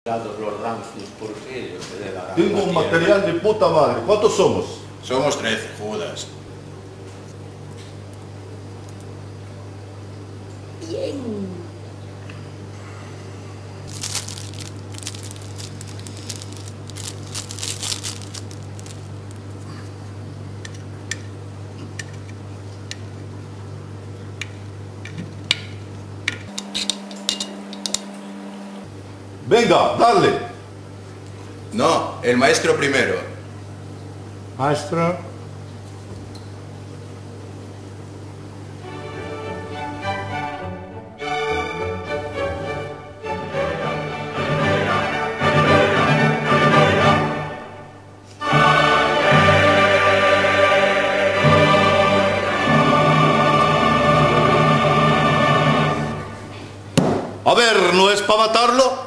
Los rancios, ¿por qué? Tengo un material de puta madre. ¿Cuántos somos? Somos 13, Judas. Bien. Venga, dale. No, el maestro primero. Maestro. A ver, ¿no es para matarlo?